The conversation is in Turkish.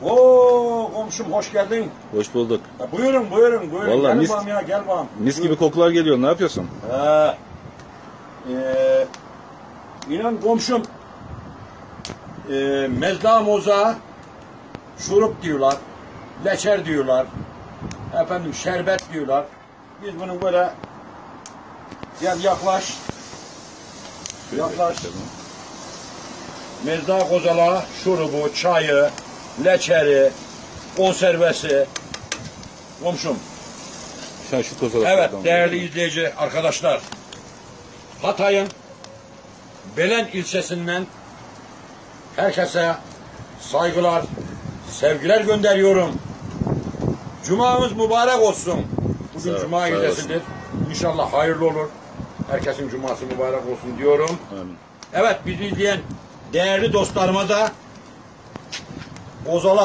Oo komşum hoş geldin. Hoş bulduk. Buyurun buyurun. Vallahi gel mis- bağım ya gel bağım. Mis gibi kokular geliyor. Ne yapıyorsun? İnan komşum mezda moza şurup diyorlar. Leçer diyorlar. Efendim şerbet diyorlar. Biz bunu böyle gel yaklaş. Yaklaş. Mezda kozala, şurubu, çayı, leçeri, konservesi. Komşum. Sen şu kozalak. Evet değerli izleyici arkadaşlar. Hatay'ın Belen ilçesinden herkese saygılar, sevgiler gönderiyorum. Cumamız mübarek olsun. Bugün Sağ ol, Cuma sağ gecesidir. İnşallah hayırlı olur. Herkesin cuması mübarek olsun diyorum. Amin. Evet bizi izleyen değerli dostlarıma da Kozalak